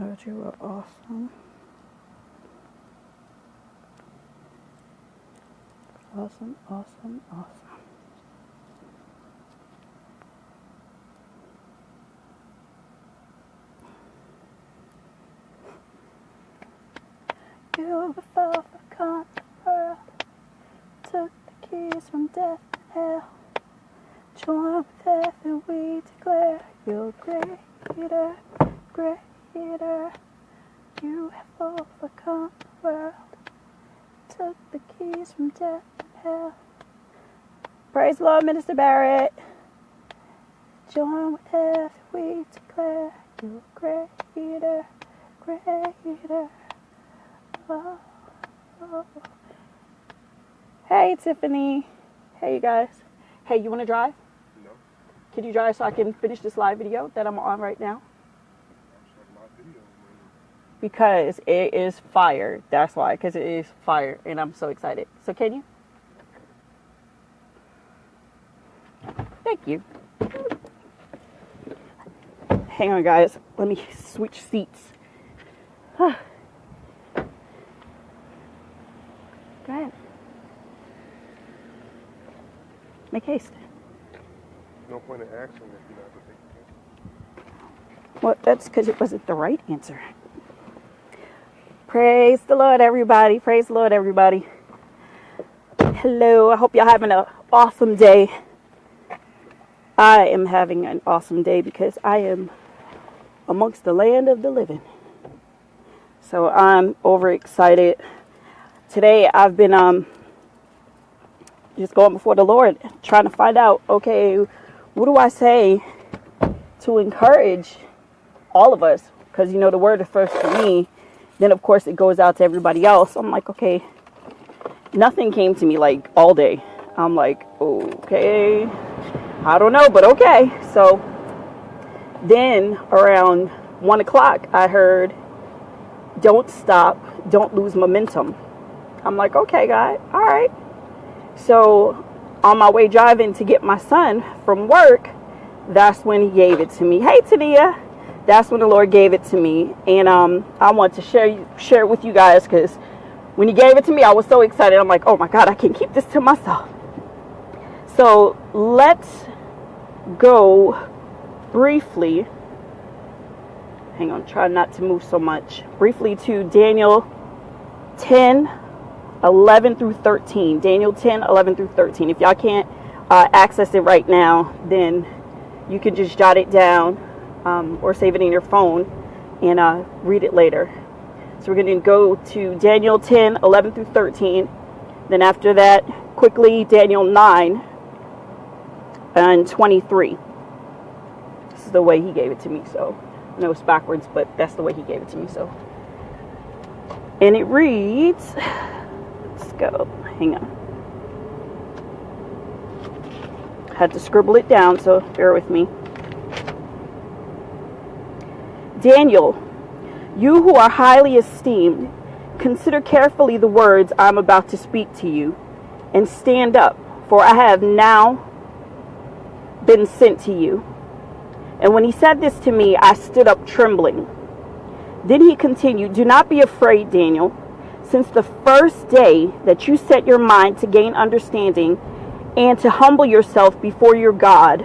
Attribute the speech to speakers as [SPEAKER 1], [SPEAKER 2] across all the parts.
[SPEAKER 1] Lord, you are awesome. Awesome, awesome, awesome. You before the conqueror, took the keys from death and hell. Join with heaven, we declare you're greater, greater. You have overcome the world, took the keys from death and hell. Praise the Lord, Minister Barrett. Join with heaven, we declare you're greater, greater. Oh, oh. Hey, Tiffany. Hey, you guys. Hey, you want to drive?
[SPEAKER 2] No.
[SPEAKER 1] Can you drive so I can finish this live video that I'm on right now? Because it is fire. That's why. Because it is fire. And I'm so excited. So can you? Thank you. Hang on, guys. Let me switch seats. Go ahead. Make haste.
[SPEAKER 2] No point in asking if you're not going to take it.
[SPEAKER 1] Well, that's because it wasn't the right answer. Praise the Lord, everybody. Praise the Lord, everybody. Hello. I hope y'all having an awesome day. I am having an awesome day because I am amongst the land of the living. So I'm overexcited. Today I've been just going before the Lord, trying to find out, okay, what do I say to encourage all of us? Because, you know, the word is first for me. Then, of course, it goes out to everybody else. I'm like, okay, nothing came to me like all day. I'm like, okay, I don't know, but okay. So then around 1 o'clock, I heard, don't stop, don't lose momentum. I'm like, okay, God, all right. So on my way driving to get my son from work, that's when he gave it to me. Hey, Tania. That's when the Lord gave it to me. And I want to share it with you guys, because when he gave it to me, I was so excited. I'm like, oh my God, I can't keep this to myself. So let's go briefly. Hang on, try not to move so much. Briefly to Daniel 10:11 through 13. Daniel 10:11 through 13. If y'all can't access it right now, then you can just jot it down or save it in your phone and read it later. So we're going to go to Daniel 10:11 through 13. Then after that, quickly, Daniel 9 and 23. This is the way he gave it to me. So I know it's backwards, but that's the way he gave it to me. So, and it reads, let's go, hang on. I had to scribble it down, so bear with me. Daniel, you who are highly esteemed, consider carefully the words I'm about to speak to you, and stand up, for I have now been sent to you. And when he said this to me, I stood up trembling. Then he continued, do not be afraid, Daniel. Since the first day that you set your mind to gain understanding and to humble yourself before your God,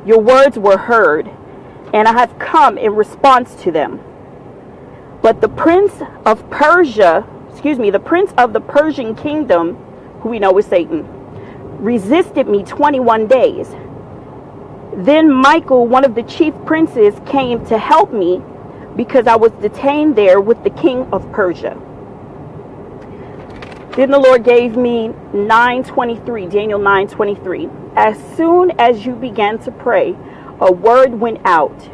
[SPEAKER 1] your words were heard, and I have come in response to them. But the prince of the Persian kingdom, who we know is Satan, resisted me 21 days. Then Michael, one of the chief princes, came to help me because I was detained there with the king of Persia. Then the Lord gave me 9:23, Daniel 9:23. As soon as you began to pray, a word went out,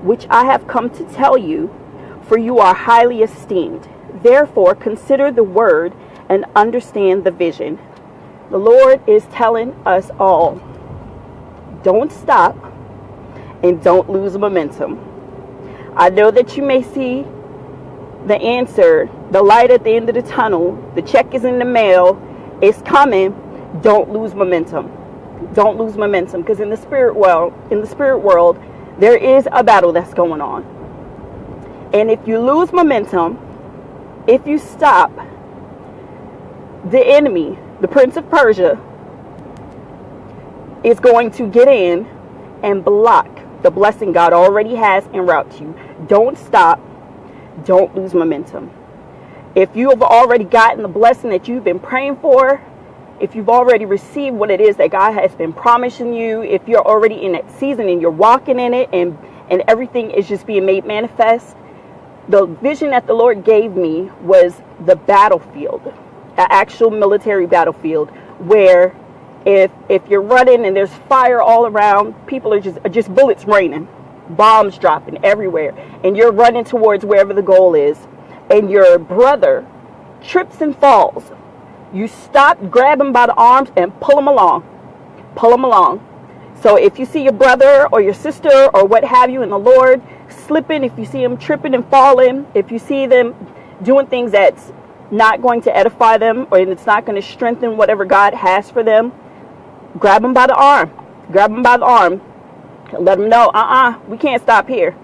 [SPEAKER 1] which I have come to tell you, for you are highly esteemed. Therefore, consider the word and understand the vision. The Lord is telling us all, don't stop and don't lose momentum. I know that you may see the answer, the light at the end of the tunnel, the check is in the mail, it's coming. Don't lose momentum. Don't lose momentum, because in the spirit world, There is a battle that's going on. And if you lose momentum, if you stop, the enemy, the Prince of Persia, is going to get in and block the blessing God already has en route to you. Don't stop. Don't lose momentum. If you have already gotten the blessing that you've been praying for, if you've already received what it is that God has been promising you, if you're already in that season and you're walking in it and everything is just being made manifest, the vision that the Lord gave me was the battlefield, an actual military battlefield, where if you're running and there's fire all around, people are just bullets raining, bombs dropping everywhere, and you're running towards wherever the goal is, and your brother trips and falls. You stop, grab him by the arms, and pull him along. Pull him along. So if you see your brother or your sister or what have you in the Lord slipping, if you see them tripping and falling, if you see them doing things that's not going to edify them or it's not going to strengthen whatever God has for them, grab them by the arm. Grab them by the arm. Let them know, we can't stop here.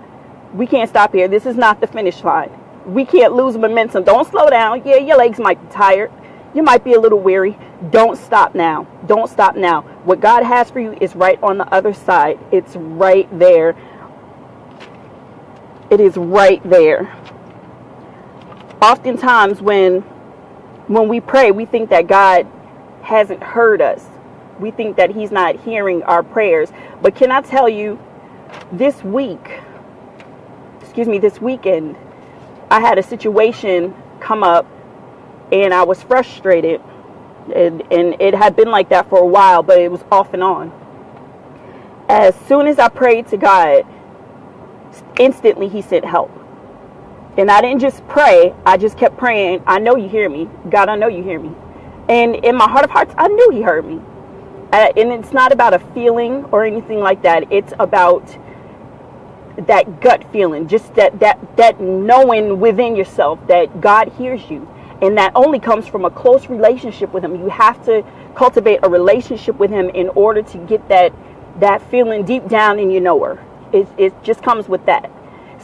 [SPEAKER 1] We can't stop here. This is not the finish line. We can't lose momentum. Don't slow down. Yeah, your legs might be tired. You might be a little weary. Don't stop now. Don't stop now. What God has for you is right on the other side. It's right there. It is right there. Oftentimes when we pray, we think that God hasn't heard us. We think that he's not hearing our prayers. But can I tell you, this weekend, I had a situation come up and I was frustrated. And it had been like that for a while, but it was off and on. As soon as I prayed to God, instantly he sent help. And I didn't just pray, I just kept praying. I know you hear me. God, I know you hear me. And in my heart of hearts, I knew he heard me. And it's not about a feeling or anything like that. It's about that gut feeling, just that knowing within yourself that God hears you. And that only comes from a close relationship with him. You have to cultivate a relationship with him in order to get that feeling deep down in your knower. It just comes with that.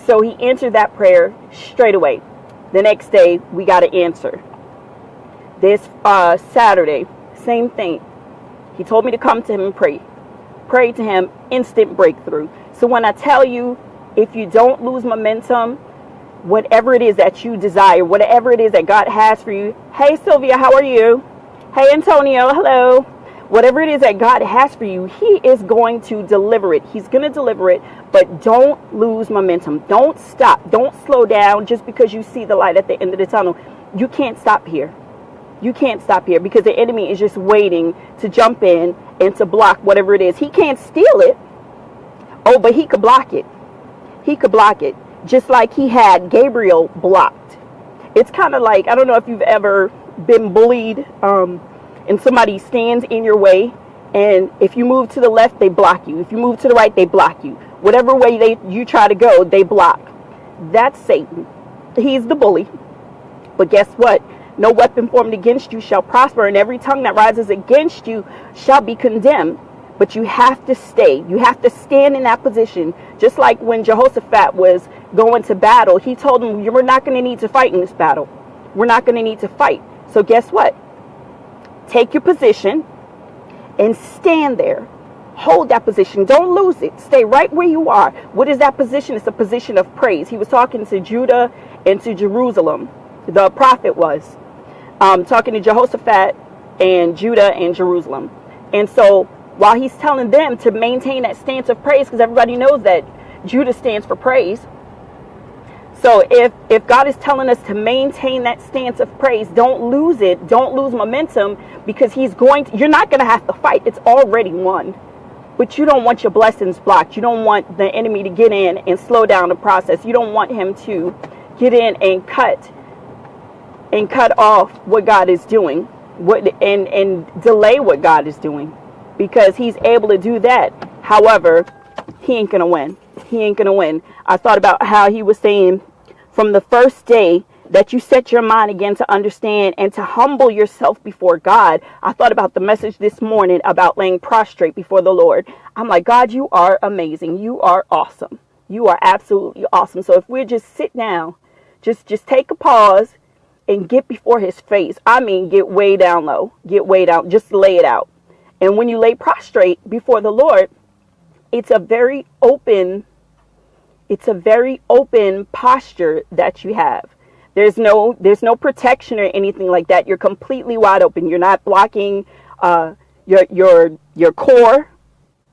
[SPEAKER 1] So he answered that prayer straight away. The next day, we got an answer. This Saturday, same thing. He told me to come to him and pray. Pray to him, instant breakthrough. So when I tell you, if you don't lose momentum, whatever it is that you desire, whatever it is that God has for you. Hey, Sylvia, how are you? Hey, Antonio, hello. Whatever it is that God has for you, he is going to deliver it. He's going to deliver it, but don't lose momentum. Don't stop. Don't slow down just because you see the light at the end of the tunnel. You can't stop here. You can't stop here because the enemy is just waiting to jump in and to block whatever it is. He can't steal it. Oh, but he could block it. He could block it. Just like he had Gabriel blocked. It's kind of like, I don't know if you've ever been bullied and somebody stands in your way, and if you move to the left, they block you. If you move to the right, they block you. Whatever way you try to go, they block. That's Satan. He's the bully. But guess what? No weapon formed against you shall prosper, and every tongue that rises against you shall be condemned. But you have to stay. You have to stand in that position. Just like when Jehoshaphat was going to battle, he told them, we're not going to need to fight in this battle. We're not going to need to fight. So guess what? Take your position and stand there. Hold that position. Don't lose it. Stay right where you are. What is that position? It's a position of praise. He was talking to Judah and to Jerusalem. The prophet was talking to Jehoshaphat and Judah and Jerusalem. And so while he's telling them to maintain that stance of praise, because everybody knows that Judah stands for praise. So if God is telling us to maintain that stance of praise, don't lose it. Don't lose momentum, because you're not going to have to fight. It's already won. But you don't want your blessings blocked. You don't want the enemy to get in and slow down the process. You don't want him to get in and cut off what God is doing, and delay what God is doing, because he's able to do that. However, he ain't going to win. He ain't going to win. I thought about how he was saying from the first day that you set your mind again to understand and to humble yourself before God. I thought about the message this morning about laying prostrate before the Lord. I'm like, God, you are amazing. You are awesome. You are absolutely awesome. So if we just sit down, just take a pause and get before his face. I mean, get way down low, get way down, just lay it out. And when you lay prostrate before the Lord, it's a very open posture that you have. There's no protection or anything like that. You're completely wide open. You're not blocking your core.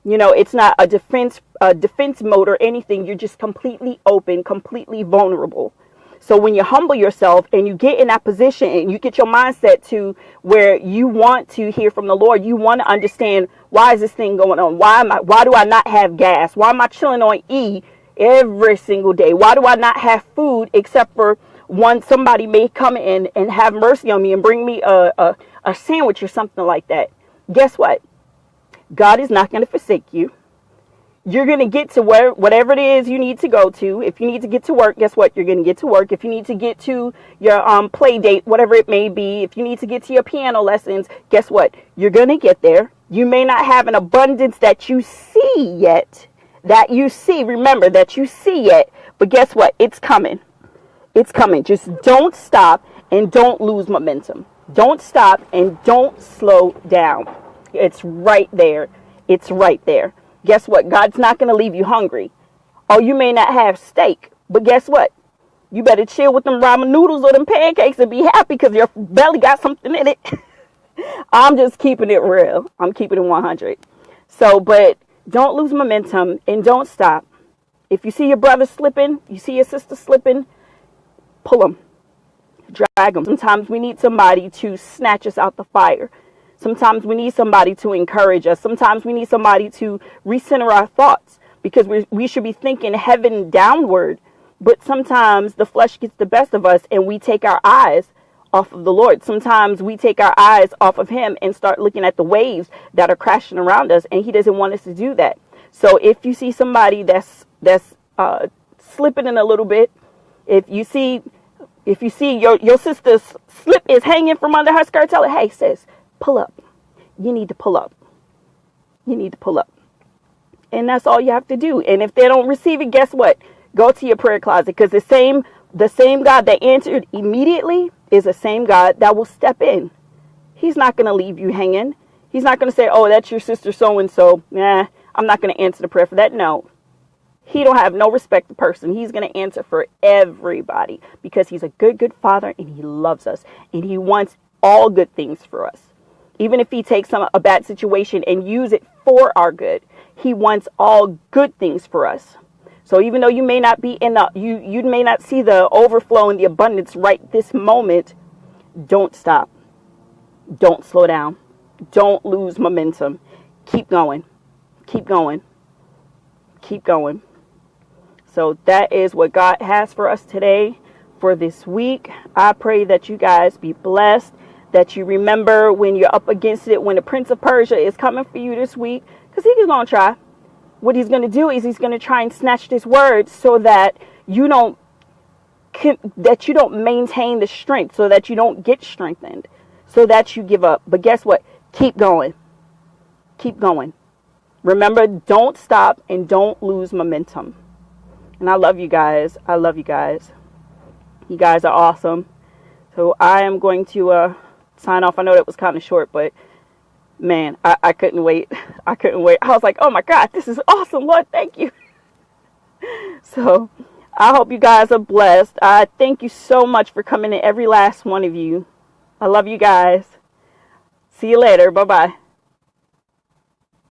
[SPEAKER 1] You know, it's not a defense mode or anything. You're just completely open, completely vulnerable. So when you humble yourself and you get in that position and you get your mindset to where you want to hear from the Lord, you want to understand, why is this thing going on? Why do I not have gas? Why am I chilling on E every single day? Why do I not have food except for one, somebody may come in and have mercy on me and bring me a sandwich or something like that? Guess what? God is not going to forsake you. You're going to get to whatever it is you need to go to. If you need to get to work, guess what? You're going to get to work. If you need to get to your play date, whatever it may be, if you need to get to your piano lessons, guess what? You're going to get there. You may not have an abundance that you see yet, remember that you see yet, but guess what? It's coming. It's coming. Just don't stop and don't lose momentum. Don't stop and don't slow down. It's right there. It's right there. Guess what? God's not going to leave you hungry. Oh, you may not have steak, but guess what? You better chill with them ramen noodles or them pancakes and be happy because your belly got something in it. I'm just keeping it real. I'm keeping it 100. So, but don't lose momentum and don't stop. If you see your brother slipping, you see your sister slipping, pull them, drag them. Sometimes we need somebody to snatch us out the fire. Sometimes we need somebody to encourage us. Sometimes we need somebody to recenter our thoughts, because we should be thinking heaven downward. But sometimes the flesh gets the best of us and we take our eyes off of the Lord. Sometimes we take our eyes off of him and start looking at the waves that are crashing around us, and he doesn't want us to do that. So if you see somebody that's slipping in a little bit, if you see your sister's slip is hanging from under her skirt, tell her, hey sis, pull up. You need to pull up. You need to pull up. And that's all you have to do. And if they don't receive it, guess what? Go to your prayer closet, because the same God that answered immediately is the same God that will step in. He's not going to leave you hanging. He's not going to say, oh, that's your sister so-and-so. Nah, I'm not going to answer the prayer for that. No. He don't have no respect to person. He's going to answer for everybody, because he's a good father and he loves us and he wants all good things for us. Even if he takes a bad situation and use it for our good, he wants all good things for us. So even though you may not be you may not see the overflow and the abundance right this moment, don't stop. Don't slow down. Don't lose momentum. Keep going. Keep going. Keep going. So that is what God has for us today, for this week. I pray that you guys be blessed, that you remember when you're up against it, when the Prince of Persia is coming for you this week, because he's going to try. What he's going to do is he's going to try and snatch this word so that you don't maintain the strength, so that you don't get strengthened, so that you give up. But guess what? Keep going. Keep going. Remember, don't stop and don't lose momentum. And I love you guys. I love you guys. You guys are awesome. So I am going to sign off. I know that was kind of short, but man, I couldn't wait. I couldn't wait. I was like, oh my God, this is awesome. Lord, thank you. So I hope you guys are blessed. I thank you so much for coming in, every last one of you. I love you guys. See you later. Bye-bye.